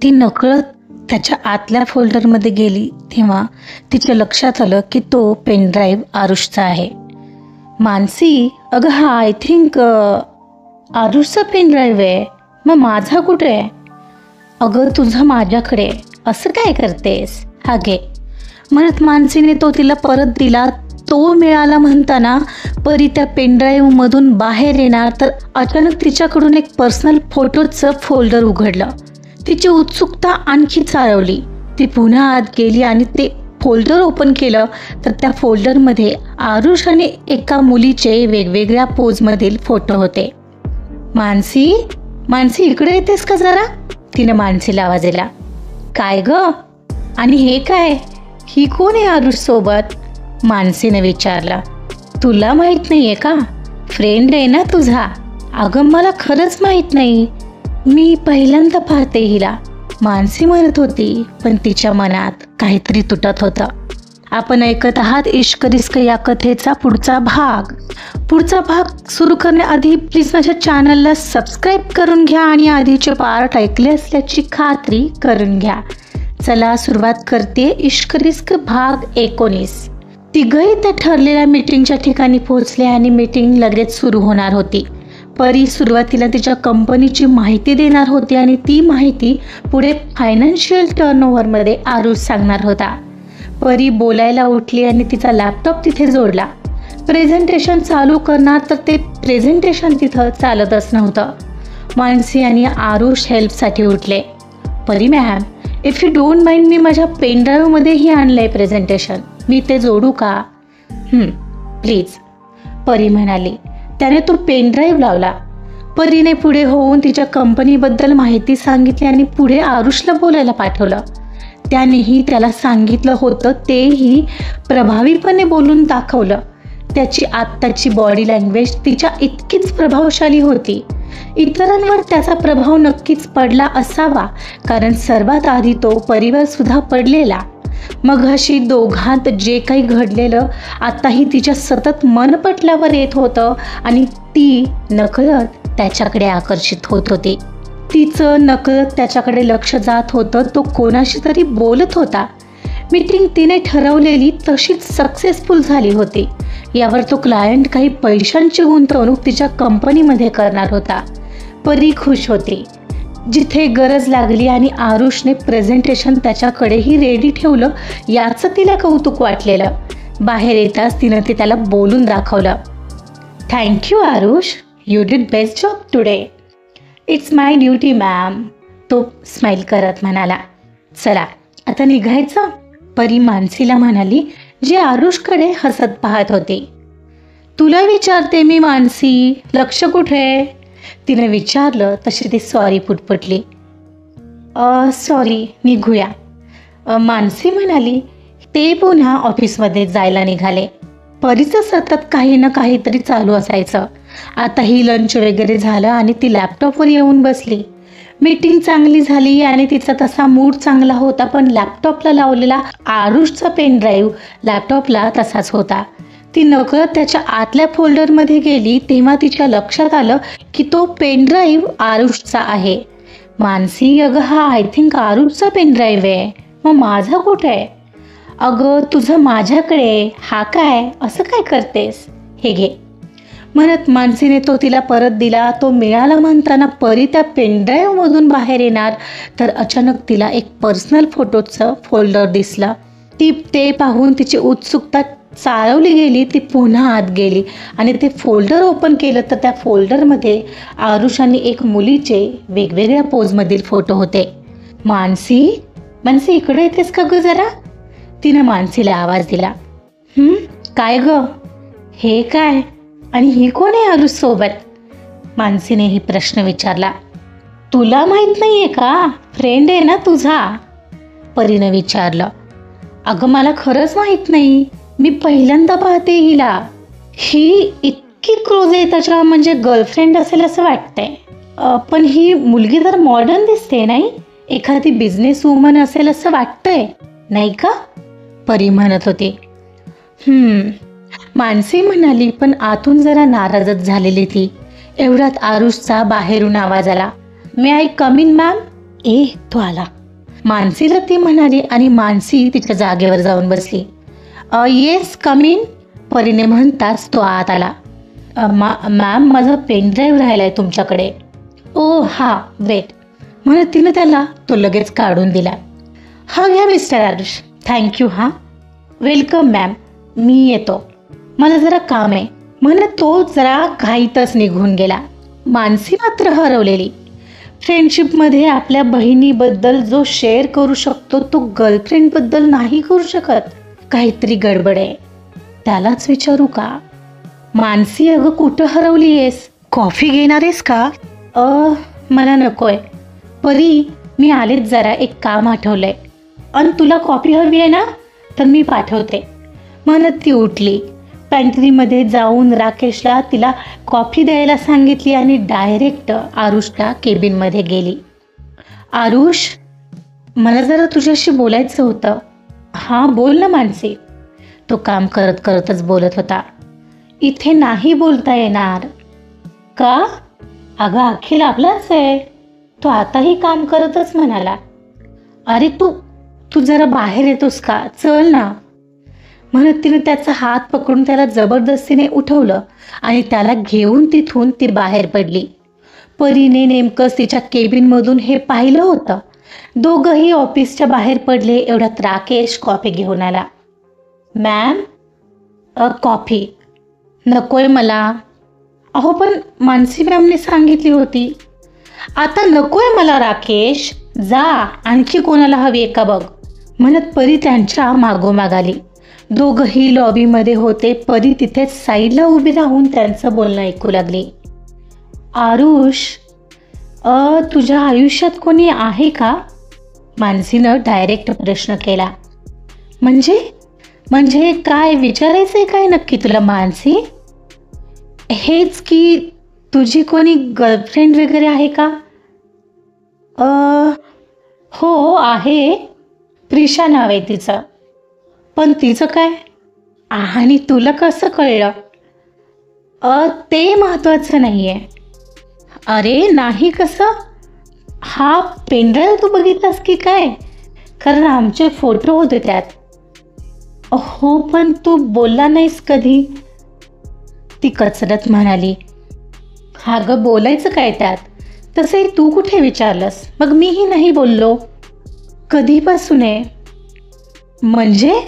ती नकळत त्याच्या आतल्या फोल्डरमध्ये गेली तेव्हा तिच्या लक्षात आलं की तो पेनड्राईव्ह आरुषचा आहे. मानसी, अगं हा आय थिंक आरुषचा पेनड्राईव्ह आहे. मग माझा कुठे आहे? अगं तुझं माझ्याकडे. असं काय करतेस? हा घे. म्हणत मानसीने तो तिला परत दिला. तो मिळाला म्हणताना परी त्या पेनड्राईव्हमधून बाहेर येणार तर अचानक तिच्याकडून एक पर्सनल फोटोचं फोल्डर उघडलं. तिची उत्सुकता आणखी चाळवली. ती पुन्हा आत गेली आणि ते फोल्डर ओपन केलं तर त्या फोल्डरमध्ये आरुष आणि एका मुलीचे वेगवेगळ्या पोजमधील फोटो होते. मानसी, मानसी इकडे येतेस का जरा? तिने मानसीला आवाज दिला. काय ग? आणि हे काय? ही कोण आहे आरुष सोबत? मानसीने विचारलं. तुला माहित नाहीये का? फ्रेंड आहे ना तुझा. अगं मला खरंच माहित नाही, मी पहिल्यांदा पाहते हिला, मानसी म्हणत होती. पण तिच्या मनात काहीतरी तुटत होतं. आपण ऐकत आहात इश्क रिस्क या कथेचा पुढचा भाग सुरू करण्याआधी प्लीज माझ्या चॅनलला सबस्क्राईब करून घ्या आणि आधीचे पार्ट ऐकले असल्याची खात्री करून घ्या. चला सुरुवात करते. इश्क रिस्क भाग 19. तिघही त्या ठरलेल्या मीटिंगच्या ठिकाणी पोहोचले आणि मीटिंग लगेच सुरू होणार होती. परी सुरुवातीला तिच्या कंपनीची माहिती देणार होती आणि ती माहिती पुढे फायनान्शियल टर्नओव्हरमध्ये आरुष सांगणार होता. परी बोलायला उठली आणि तिचा लॅपटॉप तिथे जोडला. प्रेझेंटेशन चालू करणार तर ते प्रेझेंटेशन तिथं चालतच नव्हतं. मानसी आणि आरुष हेल्पसाठी उठले. Pari ma'am, if you don't mind, मी माझ्या पेनड्राईव्हमध्येही आणलं आहे प्रेझेंटेशन, मी ते जोडू का? प्लीज, परी म्हणाली. त्याने तो पेनड्राईव्ह लावला. परीने पुढे होऊन तिच्या कंपनीबद्दल माहिती सांगितली आणि पुढे आरुषला बोलायला पाठवलं. त्यानेही त्याला सांगितलं होतं तेही प्रभावीपणे बोलून दाखवलं. त्याची आत्ताची बॉडी लँग्वेज तिच्या इतकीच प्रभावशाली होती. इतरांवर त्याचा प्रभाव नक्कीच पडला असावा, कारण सर्वात आधी तो परीवर सुद्धा पडलेला. मघाशी दोघांत जे काही घडलेलं आताही तिच्या सतत मनपटलावर येत होतं आणि ती नकळत त्याच्याकडे आकर्षित होत होती. तिचं नकळत त्याच्याकडे लक्ष जात होतं. तो कोणाशी तरी बोलत होता. मीटिंग तिने ठरवलेली तशीच सक्सेसफुल झाली होती. यावर तो क्लायंट काही पैशांची गुंतवणूक तिच्या कंपनीमध्ये करणार होता. परी खुश होती. जिथे गरज लागली आणि आरुषने प्रेझेंटेशन त्याच्याकडेही रेडी ठेवलं याचं तिला कौतुक वाटलेलं. बाहेर येताच तिनं ते त्याला बोलून दाखवलं. Thank you Aarush, you did best job today. It's my duty ma'am, तो स्माईल करत म्हणाला. चला आता निघायचं, परी मानसीला म्हणाली, जी आरुषकडे हसत पाहत होती. तुला विचारते मी मानसी, लक्ष कुठे? तिने विचारलं तशी ती सॉरी पुटपुटली. सॉरी, निघूया, मानसी म्हणाली. ते पुन्हा ऑफिसमध्ये जायला निघाले. परीचं सतत काही ना काहीतरी चालू असायचं. आता ही लंच वगैरे झालं आणि ती लॅपटॉपवर येऊन बसली. मीटिंग चांगली झाली आणि तिचा तसा मूड चांगला होता, पण लॅपटॉपला लावलेला आरुषचा पेनड्राईव्ह लॅपटॉपला तसाच होता. ती नकळत त्याच्या आतल्या फोल्डरमध्ये गेली तेव्हा तिच्या लक्षात आलं की तो पेनड्राईव्ह आरुषचा आहे. मानसी, अगं हा आय थिंक आरुषचा पेनड्राईव्ह आहे. मग माझा कुठे आहे? अगं तुझं माझ्याकडे. हा काय? असं काय करतेस? हे घे. म्हणत मानसीने तो तिला परत दिला. तो मिळाला म्हणताना परी त्या पेनड्राईव्हमधून बाहेर येणार तर अचानक तिला एक पर्सनल फोटोचं फोल्डर दिसलं. ती ते पाहून तिची उत्सुकता चाळवली गेली. ती पुन्हा आत गेली आणि ते फोल्डर ओपन केलं तर त्या फोल्डरमध्ये आरुष आणि एक मुलीचे वेगवेगळ्या पोजमधील फोटो होते. मानसी, मानसी इकडे येतेस का ग जरा? तिने मानसीला आवाज दिला. काय ग? हे काय? आणि ही कोण आहे आरुष सोबत? मानसीनेही प्रश्न विचारला. तुला माहित नाहीये का? फ्रेंड आहे ना तुझा, परीने विचारलं. अगं मला खरंच माहित नाही, मी पहिल्यांदा पाहते हिला. ही इतकी क्लोज आहे त्याच्या, म्हणजे गर्लफ्रेंड असेल असं वाटतंय. पण ही मुलगी तर मॉडर्न दिसते नाही? एखादी बिझनेस वुमन असेल असं वाटतंय नाही का? परी म्हणत होती. मानसी म्हणाली, पण आतून जरा नाराजच झालेली ती. एवढ्यात आरुषचा बाहेरून आवाज आला. मे आय कम इन मॅम? तो आला. मानसीला ती म्हणाली आणि मानसी तिच्या जागेवर जाऊन बसली. येस कम इन, परीने म्हणताच तो आत आला. मॅम माझा पेनड्राईव्ह राहिलाय तुमच्याकडे. ओ हा वेट, म्हणत तिनं त्याला तो लगेच काढून दिला. हा घ्या मिस्टर आरुष, थँक्यू. हां वेलकम मॅम, मी येतो, मला जरा काम आहे, म्हणत तो जरा घाईतच निघून गेला. मानसी मात्र हरवलेली. फ्रेंडशिपमध्ये आपल्या बहिणीबद्दल जो शेअर करू शकतो तो गर्लफ्रेंडबद्दल नाही करू शकत. काहीतरी गडबड आहे. त्यालाच विचारू का? मानसी अगं कुठं हरवली आहेस? कॉफी घेणार आहेस का? मला नकोय परी, मी आलेच, जरा एक काम आठवलंय. आणि तुला कॉफी हवी आहे ना, तर मी पाठवते, म्हणत ती उठली. पॅन्ट्रीमध्ये जाऊन राकेशला तिला कॉफी द्यायला सांगितली आणि डायरेक्ट आरुषला केबिनमध्ये गेली. आरुष, मला जरा तुझ्याशी बोलायचं होतं. हां बोल ना मानसी. तो काम करत करतच बोलत होता. इथे नाही बोलता येणार. का? अगं अखिल आपलाच आहे, तो आताही काम करतच म्हणाला. अरे तू जरा बाहेर येतोस का? चल ना, म्हणत तिने त्याचा हात पकडून त्याला जबरदस्तीने उठवलं आणि त्याला घेऊन तिथून ती बाहेर पडली. परीने नेमकंच तिच्या केबिनमधून हे पाहिलं होतं. दोघंही ऑफिसच्या बाहेर पडले. एवढ्यात राकेश कॉफी घेऊन आला. मॅम कॉफी नकोय मला. अहो पण मानसी मॅमने सांगितली होती. आता नकोय मला राकेश, जा, आणखी कोणाला हवी आहे का बघ, म्हणत परी त्यांच्या मागोमाग आली. दोघंही लॉबीमध्ये होते. परी तिथेच साईडला उभी राहून त्यांचं बोलणं ऐकू लागली. आरुष, तुझ्या आयुष्यात कोणी आहे का? मानसीनं डायरेक्ट प्रश्न केला. म्हणजे काय विचारायचंय काय नक्की तुला मानसी? हेच की तुझी कोणी गर्लफ्रेंड वगैरे आहे का? हो आहे, प्रिशा नाव आहे तिचं. पण तिचं काय? आणि तुला कसं कळलं? ते महत्त्वाचं नाही आहे. अरे नाही कसं? हा पेनड्राईव्ह तू बघितलास की काय? कारण आमचे फोटो होते त्यात. हो पण तू बोलला नाहीस कधी, ती कचरत म्हणाली. हा गं बोलायचं काय त्यात? तसंही तू कुठे विचारलंस? मग मीही नाही बोललो. कधीपासून आहे? म्हणजे?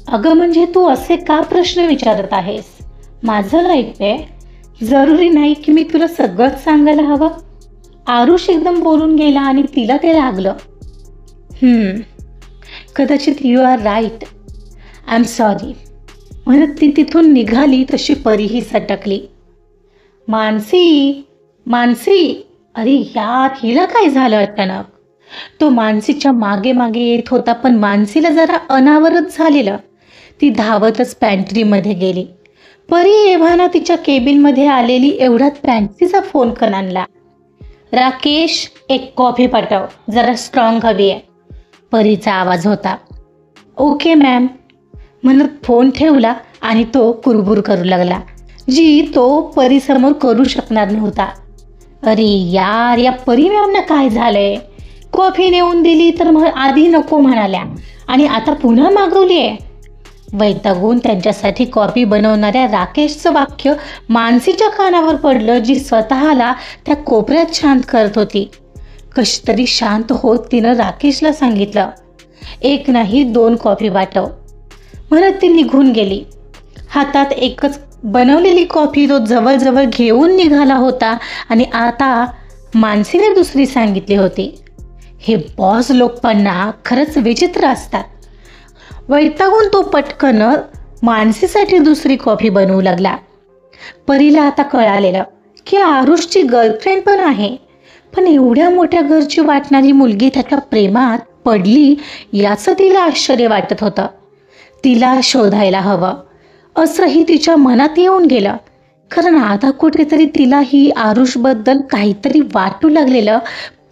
अगं म्हणजे तू असे का प्रश्न विचारत आहेस? माझं लाईफ आहे, जरुरी नाही की मी तुला सगळंच सांगायला हवं. आरुष एकदम बोलून गेला आणि तिला ते लागलं. कदाचित you are right, I am sorry, म्हणत ती तिथून निघाली तशी परीही सटकली. मानसी, अरे यार हिला काय झालं अचानक? तो मानसीच्या मागे मागे येत होता पण मानसीला जरा अनावरच झालेलं. ती धावतच पॅन्ट्रीमध्ये गेली. परी एव्हाना तिच्या केबिनमध्ये आलेली. एवढ्यात पॅन्ट्रीचा फोन कणानला. राकेश, एक कॉफी पाठव, जरा स्ट्रॉंग हवी आहे, परीचा आवाज होता. ओके मॅम, म्हणत फोन ठेवला आणि तो कुरबुर करू लागला, जी तो परीसमोर करू शकणार नव्हता. अरे यार, या परी मॅमना काय झालंय? कॉफी नेऊन दिली तर मग आधी नको म्हणाल्या आणि आता पुन्हा मागवली आहे. वैतागून त्यांच्यासाठी कॉफी बनवणाऱ्या राकेशचं वाक्य मानसीच्या कानावर पडलं, जी स्वतःला त्या कोपऱ्यात शांत करत होती. कशी तरी शांत होत तिनं राकेशला सांगितलं, एक नाही 2 कॉफी वाटव, म्हणत ती निघून गेली. हातात एकच बनवलेली कॉफी तो जवळजवळ घेऊन निघाला होता आणि आता मानसीने दुसरी सांगितली होती. हे बॉस लोकांना खरंच विचित्र असतात. वैतागून तो पटकन मानसीसाठी दुसरी कॉफी बनवू लागला. परीला आता कळालेलं की आरुषची गर्लफ्रेंड पण आहे, पण एवढ्या मोठ्या घरची वाटणारी मुलगी त्याच्या प्रेमात पडली याचं तिला आश्चर्य वाटत होतं. तिला शोधायला हवं असंही तिच्या मनात येऊन गेलं, कारण आता कुठेतरी तिला ही आरुषबद्दल काहीतरी वाटू लागलेलं.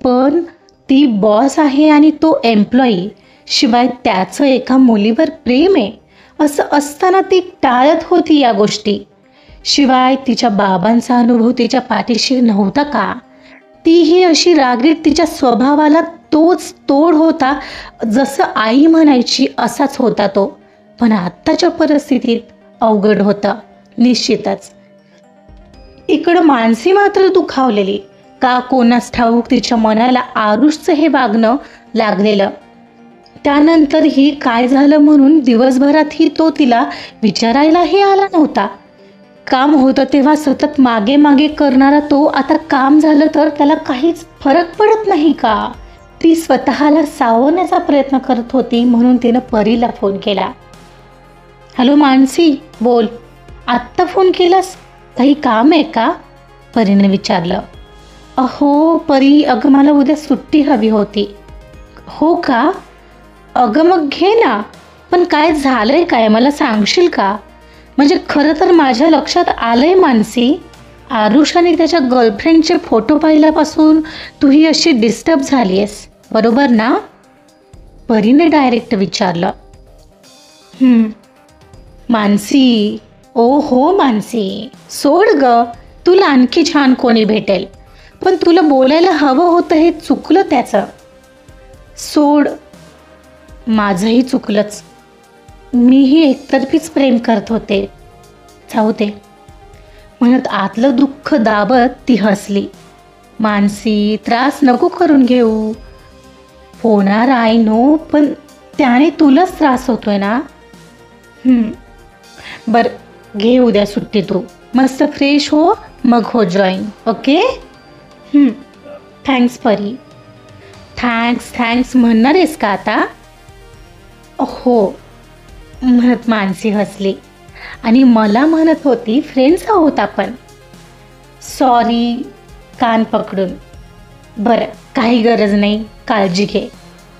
पण ती बॉस आहे आणि तो एम्प्लॉई, शिवाय त्याचं एका मुलीवर प्रेम आहे असं असताना ती टाळत होती या गोष्टी. शिवाय तिच्या बाबांचा अनुभव तिच्या पाठीशी नव्हता का? तीही अशी रागीट, तिच्या स्वभावाला तोच तोड होता. जसं आई म्हणायची असाच होता तो. पण आत्ताच्या परिस्थितीत अवघड होता निश्चितच. इकडं मानसी मात्र दुखावलेली. का कोणास ठाऊक तिच्या मनाला आरुषचं हे वागणं लागलेलं. त्यानंतरही काय झालं म्हणून दिवसभरातही तो तिला विचारायलाही आला नव्हता. काम होतं तेव्हा सतत मागे मागे करणारा तो आता काम झालं तर त्याला काहीच फरक पडत नाही का? ती स्वतःला सावरण्याचा प्रयत्न करत होती म्हणून तिनं परीला फोन केला. हॅलो मानसी, बोल. आत्ता फोन केलास? काही काम आहे का? परीने विचारलं. अहो परी, अगं मला उद्या सुट्टी हवी होती. हो का? अगं मग घे ना. पण काय झालंय काय, मला सांगशील का? म्हणजे खरं तर माझ्या लक्षात आलंय मानसी, आरुष आणि त्याच्या गर्लफ्रेंडचे फोटो पाहिल्यापासून तू ही अशी डिस्टर्ब झाली आहेस, बरोबर ना? परीने डायरेक्ट विचारलं. मानसी, ओ हो मानसी, सोड ग. तुला आणखी छान कोणी भेटेल. पण तुला बोलायला हवं होतं, हे चुकलं त्याचं. सोड. माझंही चुकलंच. मीही एकतर्फीच प्रेम करत होते. जाऊ दे म्हणत आतलं दुःख दाबत ती हसली. मानसी, त्रास नको करून घेऊ. होणार आय नो, पण त्याने तुलाच त्रास होतोय ना. बरं घे उद्या सुट्टी. तू मस्त फ्रेश हो, मग हो जॉईन. ओके? थँक्स परी. थँक्स म्हणणार आहेस का आता? हो म्हणत मानसी हसली. आणि मला म्हणत होती फ्रेंड्स आहोत आपण. सॉरी, कान पकडून. बरं काही गरज नाही, काळजी घे.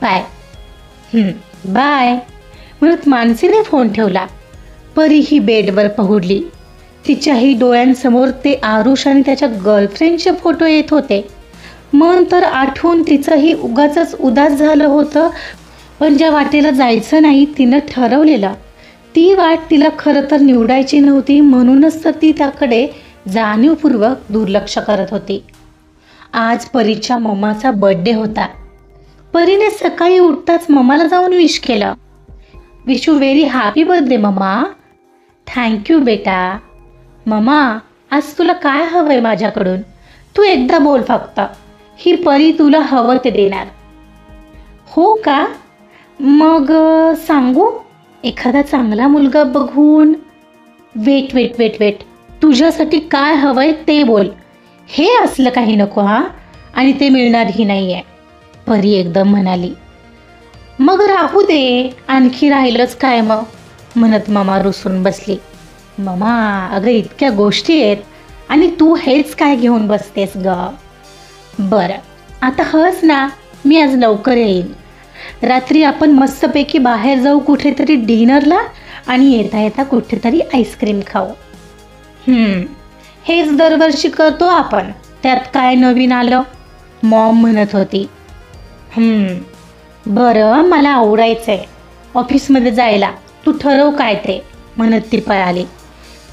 बाय. बाय म्हणत मानसीने फोन ठेवला. परी ही बेडवर पहुडली. तिच्याही डोळ्यांसमोर ते आरुष आणि त्याच्या गर्लफ्रेंडचे फोटो येत होते. मन तर आठवून तिचंही उगाचच उदास झालं होतं. पण ज्या वाटेला जायचं नाही तिनं ठरवलेलं, ती वाट तिला खरं तर निवडायची नव्हती. म्हणूनच तर ती त्याकडे जाणीवपूर्वक दुर्लक्ष करत होती. आज परीच्या मम्माचा बर्थडे होता. परीने सकाळी उठताच मम्माला जाऊन विश केलं. Wish you very happy birthday mamma. Thank you बेटा. मम्मा, आज तुला काय हवंय माझ्याकडून? तू एकदा बोल फक्त. ही परी तुला हवं ते देणार. हो का? मग सांगू? एखादा चांगला मुलगा बघून. वेट. तुझ्यासाठी काय हवंय ते बोल. हे असलं काही नको हा, आणि ते मिळणारही नाही आहे, परी एकदम म्हणाली. मग राहू दे, आणखी राहिलंच काय मग, म्हणत ममा रुसून बसली. ममा, अगं इतक्या गोष्टी आहेत आणि तू हेच काय घेऊन बसतेस ग? बरं आता हस ना, मी आज लवकर येईन. रात्री आपण मस्तपैकी बाहेर जाऊ कुठेतरी डिनरला, आणि येता येता कुठेतरी आईस्क्रीम खाऊ. हेच दरवर्षी करतो आपण, त्यात काय नवीन आलं? मॉम म्हणत होती. बरं मला आवडायचंय ऑफिसमध्ये जायला, तू ठरव काय ते, म्हणत ती पळाली.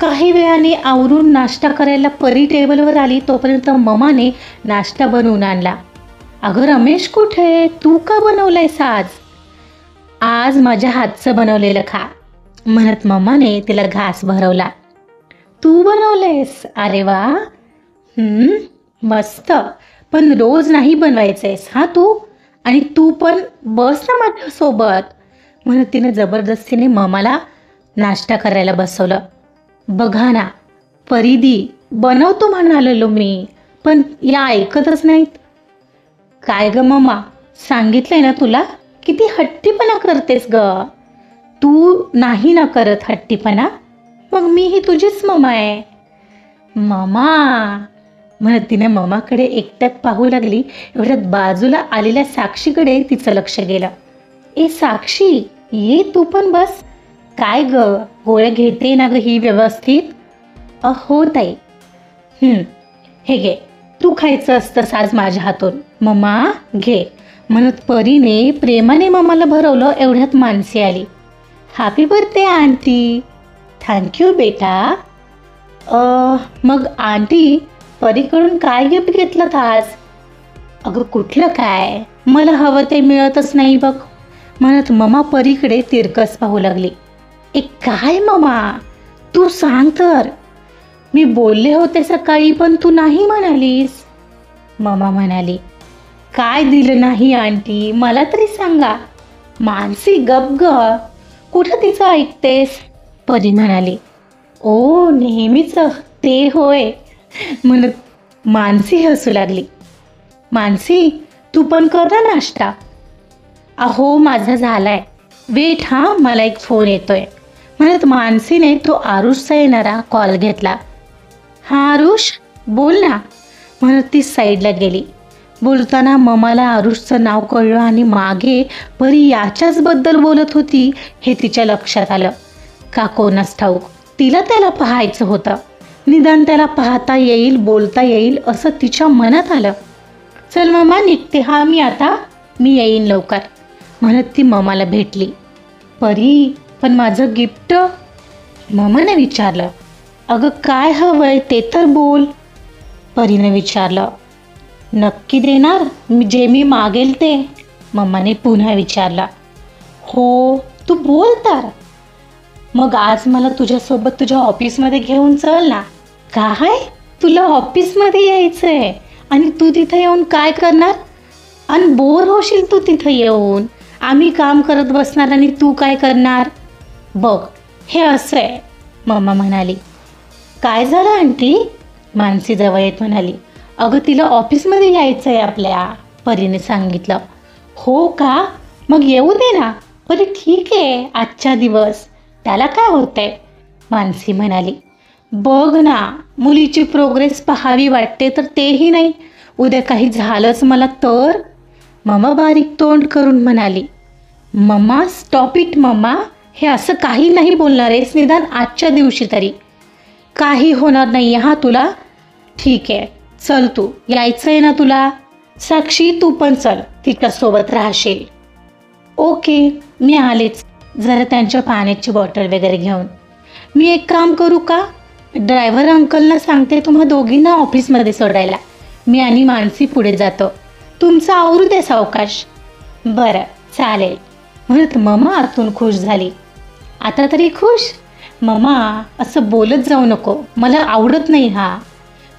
काही वेळाने आवरून नाश्ता करायला परी टेबलवर आली. तोपर्यंत ममाने नाश्ता बनवून आणला. अगं रमेश कुठे? तू का बनवलंयस आज? आज माझ्या हातचं बनवलेलं खा, म्हणत मम्माने तिला घास भरवला. तू बनवलंयस? अरे वा. मस्त. पण रोज नाही बनवायचंयस हा तू, आणि तू पण बस ना माझ्यासोबत, म्हणत तिने जबरदस्तीने मम्माला नाश्ता करायला बसवलं. बघा ना परीदी, बनवतो म्हणालेलो मी, पण या ऐकतच नाहीत. काय ग मम्मा, सांगितलंय ना तुला, किती हट्टीपणा करतेस ग. तू नाही ना करत हट्टीपणा, मग मी ही तुझीच मम्मा आहे. मम्मा, म्हणत तिने मम्माकडे एकट्यात पाहू लागली. एवढ्यात बाजूला आलेल्या साक्षीकडे तिचं लक्ष गेलं. ए साक्षी, ये तू पण बस. काय ग, गोळ्या घेते ना ग ही व्यवस्थित? हो ताई. हे घे, तू खायचं असतंस आज माझ्या हातून. मम्मा घे, म्हणत परीने प्रेमाने मम्माला भरवलं. एवढ्यात मानसी आली. Happy birthday aunty. थँक्यू बेटा. मग आंटी, परीकडून काय गिफ्ट घेतलं आज? अगं कुठलं काय, मला हवं ते मिळतच नाही बघ, म्हणत ममा परीकडे तिरकस पाहू लागली. काय ममा, तू सांग तर. मी बोलले होते सकाळी पण तू नाही म्हणालीस. ममा म्हणाली, काय दिलं नाही आंटी, मला तरी सांगा. मानसी गप ग, कुठं तिचं ऐकतेस. परी म्हणाली, ओ नेहमीच ते होय, म्हणत मानसी हसू लागली. मानसी, तू पण कर ना नाश्ता. अहो माझा झालाय, वेट हा, मला एक फोन येतोय, म्हणत मानसीने तो आरुषचा येणारा कॉल घेतला. हा आरुष, बोल ना, म्हणत ती साईडला गेली. बोलताना ममाला आरुषचं नाव कळलं आणि मागे परी याच्याच बद्दल बोलत होती हे तिच्या लक्षात आलं. का कोणास ठाऊक, तिला त्याला पाहायचं होतं. निदान त्याला पाहता येईल, बोलता येईल असं तिच्या मनात आलं. चल ममा निघते हा मी आता, मी येईन लवकर, म्हणत ती ममाला भेटली. परी, पण माझं गिफ्ट, ममाने विचारलं. अगं काय हवंय ते तर बोल, परीने विचारलं. नक्की देणार जे मी मागेल ते, मम्माने पुन्हा विचारला. हो, तू बोल तर. मग आज मला तुझ्यासोबत तुझ्या ऑफिसमध्ये घेऊन चल ना. काय, तुला ऑफिसमध्ये यायचंय आणि तू तिथे येऊन काय करणार? आणि बोर होशील तू तिथे येऊन. आम्ही काम करत बसणार आणि तू काय करणार? बघ हे असं आहे, मम्मा म्हणाली. काय झालं आंटी, मानसी जवळ येत म्हणाली. अगं तिला ऑफिसमध्ये यायचं आहे आपल्या, परीने सांगितलं. हो का, मग येऊ दे ना. परी ठीक आहे, आजच्या दिवस, त्याला काय होतंय, मानसी म्हणाली. बघ ना, मुलीची प्रोग्रेस पाहावी वाटते तर तेही नाही. उद्या काही झालंच मला तर, मम्मा बारीक तोंड करून म्हणाली. मम्मा स्टॉप इट मम्मा, हे असं काही नाही बोलणार आहेस, निदान आजच्या दिवशी तरी. काही होणार नाही हा तुला. ठीक आहे, चल, तू यायचं आहे ना तुला. साक्षी तू पण चल, तिच्यासोबत राहशील. ओके, मी आलेच, जरा त्यांच्या पाण्याची बॉटल वगैरे घेऊन. मी एक काम करू का, ड्रायव्हर अंकलला सांगते तुम्हा दोघींना ऑफिसमध्ये सोडायला. मी आणि मानसी पुढे जातो, तुमचं आवरू दे सावकाश. बरं चालेल, म्हणत ममा आतून खुश झाली. आता तरी खुश. ममा असं बोलत जाऊ नको, मला आवडत नाही हा.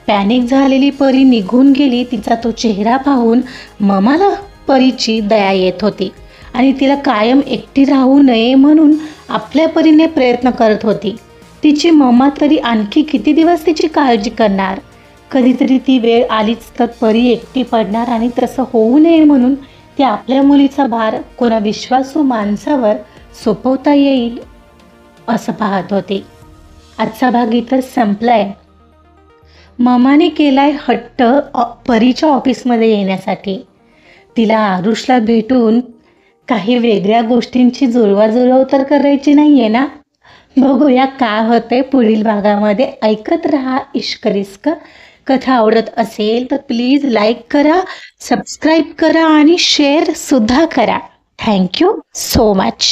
पॅनिक झालेली परी निघून गेली. तिचा तो चेहरा पाहून ममाला परीची दया येत होती आणि तिला कायम एकटी राहू नये म्हणून आपल्या परीने प्रयत्न करत होती. तिची ममा तरी आणखी किती दिवस तिची काळजी करणार. कधीतरी ती वेळ आलीच तर परी एकटी पडणार आणि तसं होऊ नये म्हणून ती आपल्या मुलीचा भार कोणा विश्वासू माणसावर सोपवता येईल असं पाहत होती. आजचा भाग इथंच संपलाय. ममाने केलाय हट्ट परीच्या ऑफिसमध्ये येण्यासाठी. तिला आरुषला भेटून काही वेगळ्या गोष्टींची जुळवाजुळव तर करायची नाहीये ना. बघूया काय होते पुढील भागामध्ये. ऐकत रहा इश्क रिस्क. कथा आवडत असेल तर प्लीज लाईक करा, सबस्क्राईब करा आणि शेअर सुद्धा करा. Thank you so much.